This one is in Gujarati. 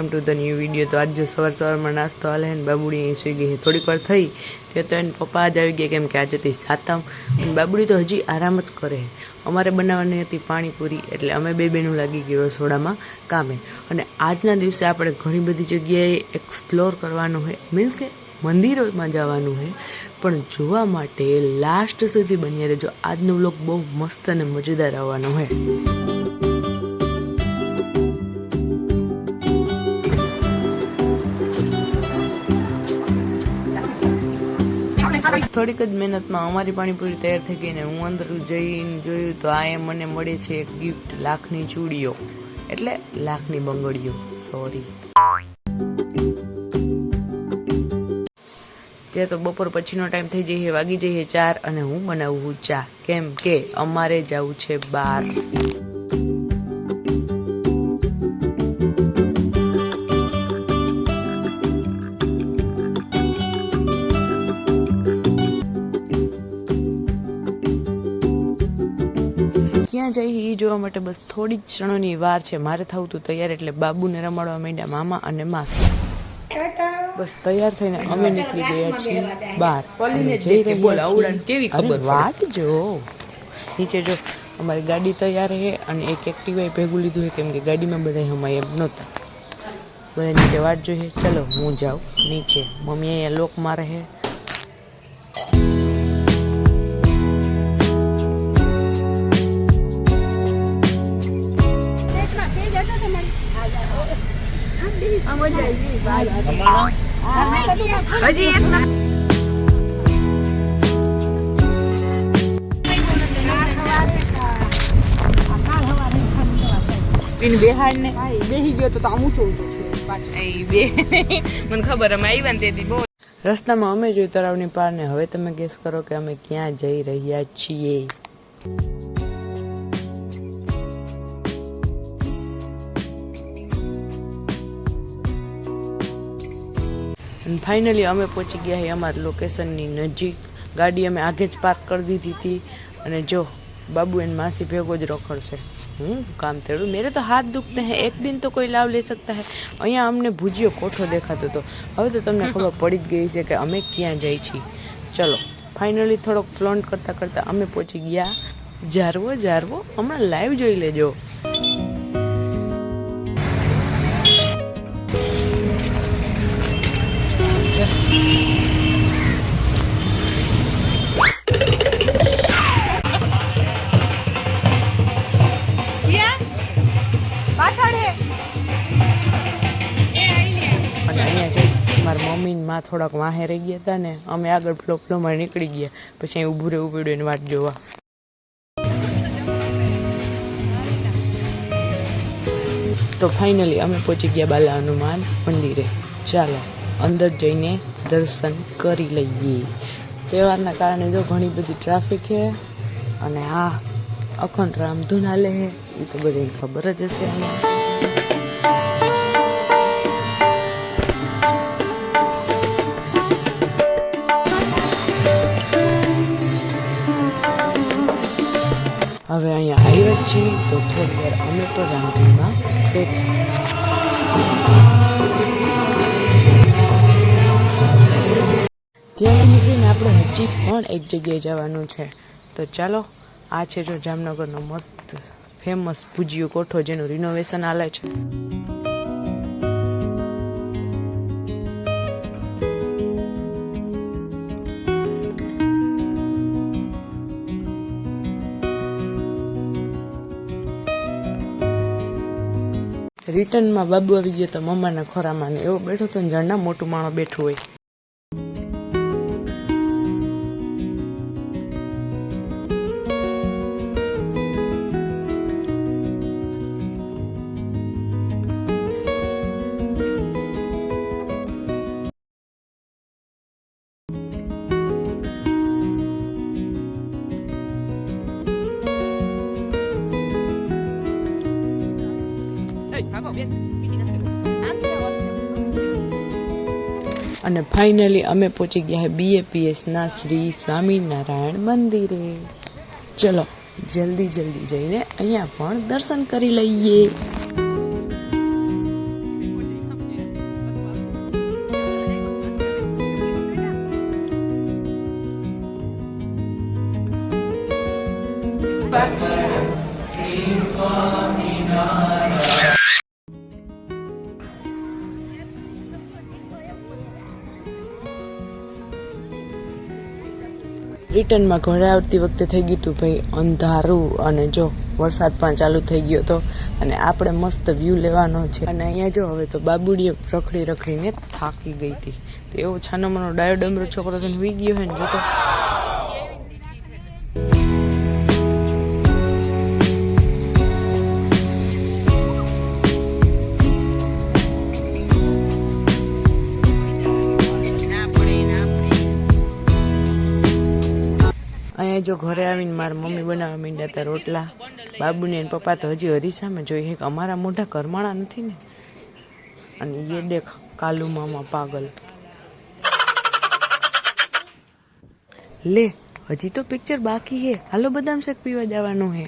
Welcome to the new video. તો આજ જો સવારમાં નાસ્તો હાલે ને બાબુડી અહીં સુઈ ગઈ થોડીક વાર થઈ તે તો એને પપ્પા આજ આવી ગયા કેમ કે આજે હતી સાતમ અને બાબુડી તો હજી આરામ જ કરે। અમારે બનાવવાની હતી પાણીપુરી એટલે અમે બે બેનું લાગી ગઈ રસોડામાં કામે। અને આજના દિવસે આપણે ઘણી બધી જગ્યાએ એક્સપ્લોર કરવાનું હોય, મીન્સ કે મંદિરોમાં જવાનું હોય, પણ જોવા માટે લાસ્ટ સુધી બન્યા રહેજો। આજનો વ્લોગ બહુ મસ્ત અને મજેદાર આવવાનો હોય। થોડીક જ મહેનતમાં અમારી પાણીપુરી તૈયાર થઈ ગઈ ને હું અંદર જઈને જોયું તો આ મને મળે છે એક ગિફ્ટ, લાખની ચૂડીઓ એટલે લાખની બંગડીઓ, સોરી। તે તો બપોર પછીનો ટાઈમ થઈ જઈએ, વાગી જઈએ 4 અને હું બનાવું ચા કેમ કે અમારે જવું છે બહાર। ક્યાં જઈએ એ જોવા માટે બસ થોડી જ ક્ષણોની વાર છે। મારે થવું તું તૈયાર એટલે બાબુને રમાડવા માંડ્યા મામા અને માસી। બસ તૈયાર થઈને અમે નીકળી ગયા છીએ બહાર, જઈ રહ્યા કેવી ખબર વાત જો નીચે જો અમારી ગાડી તૈયાર છે અને એક એક્ટિવા ભેગું લીધું છે કેમ કે ગાડીમાં બધા હમાય એમ નહોતા, બધા નીચે વાટ જોઈએ। ચલો હું જાઉં નીચે, મમ્મી અહીંયા લોક મારે છે। બેહાડ ને બેહી ગયો તો આમ ઊંચો મને ખબર અમે આવ્યા ને તેથી બહુ રસ્તામાં અમે જોયું તળાવની પાર ને। હવે તમે ગેસ કરો કે અમે ક્યાં જઈ રહ્યા છીએ। ફાઇનલી અમે પહોંચી ગયા છીએ અમારા લોકેશનની નજીક। ગાડી અમે આગે જ પાર્ક કરી દીધી હતી અને જો બાબુ એન માસી ભેગો જ રખડશે। હું કામ તેડું, મેરે તો હાથ દુખતે હે, એક દિન તો કોઈ લાभ લે सकता है। અહીંયા અમને ભુજીયો કોઠો દેખાતો હતો, હવે તો તમને ખબર પડી જ ગઈ છે કે અમે ક્યાં જઈ છીએ। ચલો ફાઇનલી થોડોક ફ્લોન્ટ કરતાં કરતાં અમે પહોંચી ગયા જારવો। હમણાં લાઈવ જોઈ લેજો। મારા મમ્મી માં થોડાક વાહે રહી ગયા હતા ને અમે આગળ ફ્લોમાં નીકળી ગયા, પછી અહીં ઊભું રહેવું પડ્યું એને વાટ જોવા। તો ફાઇનલી અમે પહોંચી ગયા બાલા હનુમાન મંદિરે। ચાલો અંદર જઈને દર્શન કરી લઈએ। તહેવારના કારણે જો ઘણી બધી ટ્રાફિક છે અને આ અખંડ રામધૂન હાલે છે એ તો બધાને ખબર જ હશે। હવે અહીંયા આવ્યા છીએ તો થોડી વાર અમે તો રામધૂનમાં ત્યાં નીકળીને આપણે હજી પણ એક જગ્યાએ જવાનું છે। તો ચાલો આ છે જો જામનગરનો મસ્ત ફેમસ ભુજીયો કોઠો જેનું રિનોવેશન હાલે છે। રિટર્નમાં બાબુ આવી ગયો તો મમ્માના ખોરામાં ને એવો બેઠો તો જણના મોટું માણસ બેઠું હોય। અને ફાઇનલી અમે પહોંચી ગયા BAPS ના શ્રી સ્વામિનારાયણ મંદિરે। ચલો જલ્દી જઈને અહીંયા પણ દર્શન કરી લઈએ। રિટર્નમાં ઘરે આવતી વખતે થઈ ગયું હતું ભાઈ અંધારું, અને જો વરસાદ પણ ચાલુ થઈ ગયો હતો, અને આપણે મસ્ત વ્યૂ લેવાનો છે. અને અહીંયા જો હવે તો બાબુડીએ રખડી રખડીને થાકી ગઈ હતી, તો એવો છાનો મનો ડાયો ડમરો છોકરો તો હુઈ ગયો હોય ને જો તો. અહીંયા જો ઘરે આવીને મારા મમ્મી બનાવવા માંડ્યા હતા રોટલા. બાબુને અને પપ્પા તો હજી હરીસામાં જોઈએ કે અમારા મોઢા કરમાણા નથી ને. અને એ દેખ કાલુ મામા પાગલ. લે હજી તો પિક્ચર બાકી હે, હાલો બદામ શેક પીવા જવાનું હે.